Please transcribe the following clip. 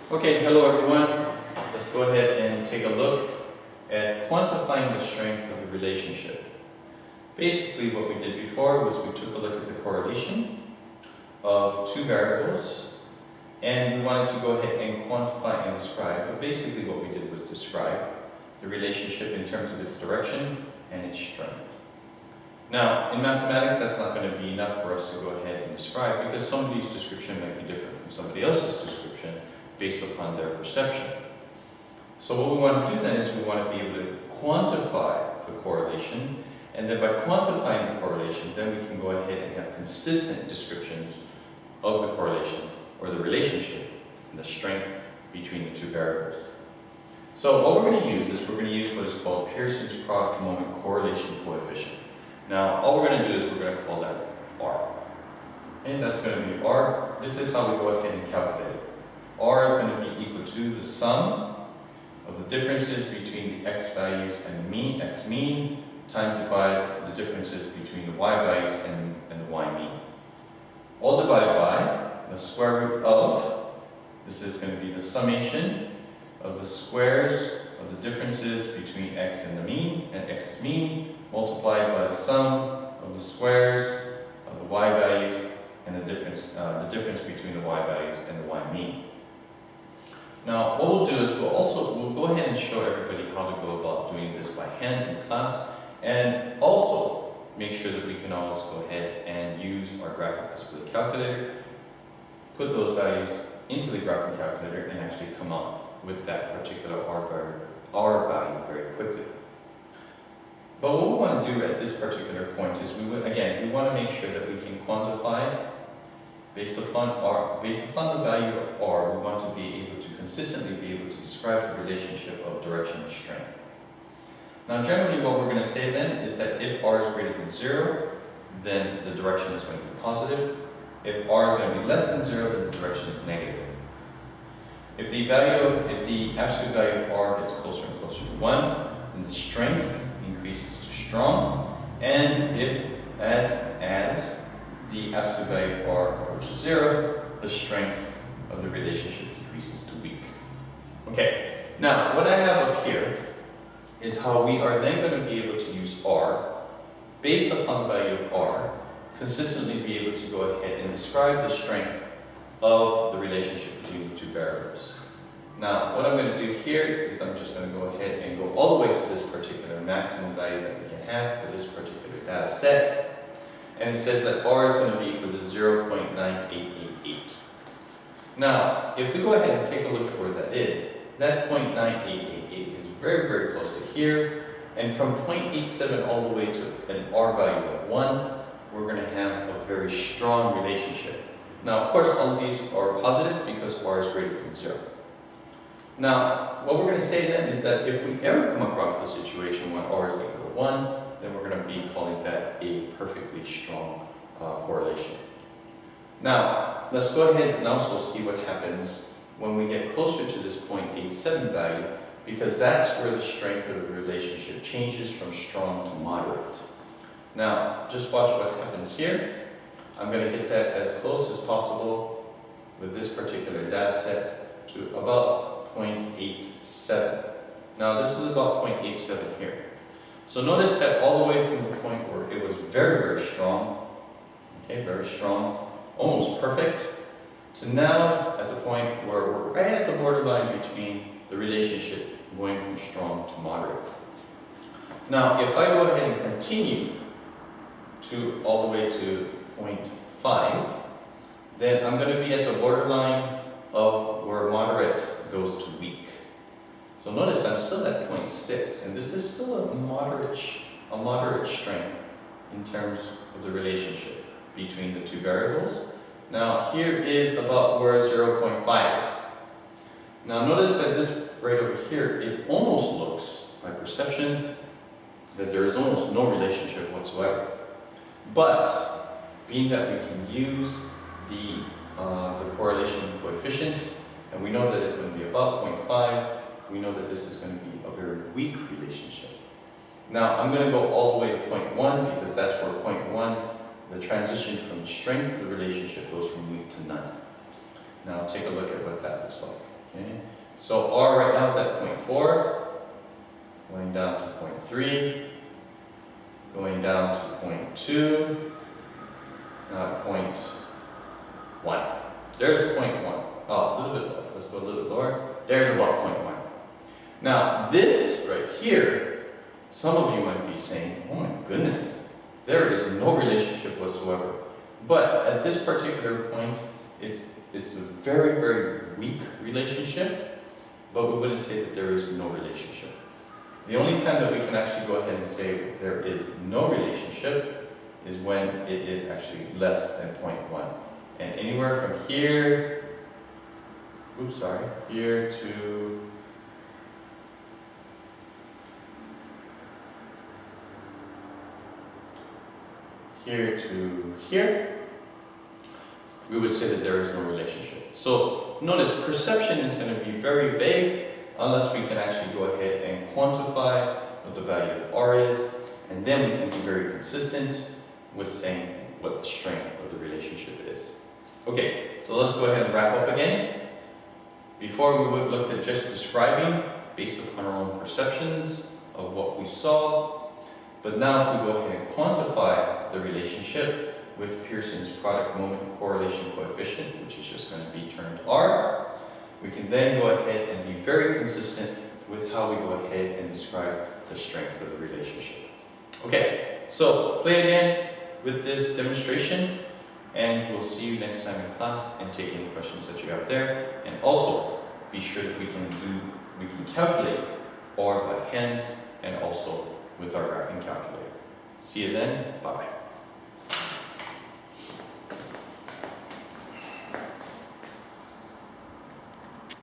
Okay, hello everyone. Let's go ahead and take a look at quantifying the strength of the relationship. Basically what we did before was we took a look at the correlation of two variables and we wanted to go ahead and quantify and describe, but basically what we did was describe the relationship in terms of its direction and its strength. Now, in mathematics that's not going to be enough for us to go ahead and describe because somebody's description might be different from somebody else's description based upon their perception. So what we want to do then is we want to be able to quantify the correlation, and then by quantifying the correlation, then we can go ahead and have consistent descriptions of the correlation or the relationship and the strength between the two variables. So what we're going to use is we're going to use what is called Pearson's product moment correlation coefficient. Now all we're going to do is we're going to call that R. And that's going to be R. This is how we go ahead and calculate it. R is going to be equal to the sum of the differences between the x values and the mean, x mean, times by the differences between the y values and the y mean. All divided by the square root of, this is going to be the summation of the squares of the differences between x and the mean and x's mean, multiplied by the sum of the squares of the y values and the difference between the y values and the y mean. Now, what we'll do is we'll go ahead and show everybody how to go about doing this by hand in class, and also make sure that we can always go ahead and use our graphic display calculator, put those values into the graphic calculator, and actually come up with that particular R value very quickly. But what we want to do at this particular point is we want to make sure that we can quantify based upon the value of R. We want to be able to consistently be able to describe the relationship of direction and strength. Now generally what we're going to say then is that if R is greater than 0, then the direction is going to be positive. If R is going to be less than 0, then the direction is negative. If the absolute value of R gets closer and closer to 1, then the strength increases to strong, and if as the absolute value of R approaches 0, the strength of the relationship decreases to weak. Okay, now what I have up here is how we are then going to be able to use R, based upon the value of R, consistently be able to go ahead and describe the strength of the relationship between the two variables. Now, what I'm going to do here is I'm just going to go ahead and go all the way to this particular maximum value that we can have for this particular data set. And it says that R is going to be equal to 0.9888. Now, if we go ahead and take a look at where that is, that 0.9888 is very, very close to here. And from 0.87 all the way to an R value of 1, we're going to have a very strong relationship. Now, of course, all of these are positive because R is greater than 0. Now, what we're going to say then is that if we ever come across the situation when R is equal to 1, then we're going to be calling that a perfectly strong correlation. Now, let's go ahead and also see what happens when we get closer to this 0.87 value, because that's where the strength of the relationship changes from strong to moderate. Now, just watch what happens here. I'm going to get that as close as possible with this particular data set to about 0.87. Now, this is about 0.87 here. So notice that all the way from the point where it was very, very strong, okay, very strong, almost perfect, to now at the point where we're right at the borderline between the relationship going from strong to moderate. Now, if I go ahead and continue to all the way to 0.5, then I'm going to be at the borderline of where moderate goes to weak. So notice I'm still at 0.6, and this is still a moderate strength in terms of the relationship between the two variables. Now here is about where 0.5 is. Now notice that this right over here, it almost looks, by perception, that there is almost no relationship whatsoever. But being that we can use the correlation coefficient, and we know that it's going to be about 0.5, we know that this is going to be a very weak relationship. Now, I'm going to go all the way to 0.1 because that's where 0.1, the transition from strength of the relationship goes from weak to none. Now take a look at what that looks like. Okay, so R right now is at 0.4, going down to 0.3, going down to 0.2, now at 0.1. There's 0.1. Oh, a little bit lower. Let's go a little bit lower. There's about 0.1. Now, this right here, some of you might be saying, oh my goodness, there is no relationship whatsoever. But at this particular point, it's a very, very weak relationship, but we wouldn't say that there is no relationship. The only time that we can actually go ahead and say there is no relationship is when it is actually less than 0.1. And anywhere from here, here to here, we would say that there is no relationship. So notice perception is going to be very vague unless we can actually go ahead and quantify what the value of R is, and then we can be very consistent with saying what the strength of the relationship is. Okay, so let's go ahead and wrap up again. Before we would looked at just describing based upon our own perceptions of what we saw, but now if we go ahead and quantify the relationship with Pearson's product moment correlation coefficient, which is just going to be termed R, we can then go ahead and be very consistent with how we go ahead and describe the strength of the relationship. Okay, so play again with this demonstration, and we'll see you next time in class and take any questions that you have there. And also be sure that we can calculate R by hand and also with our graphing calculator. See you then. Bye-bye.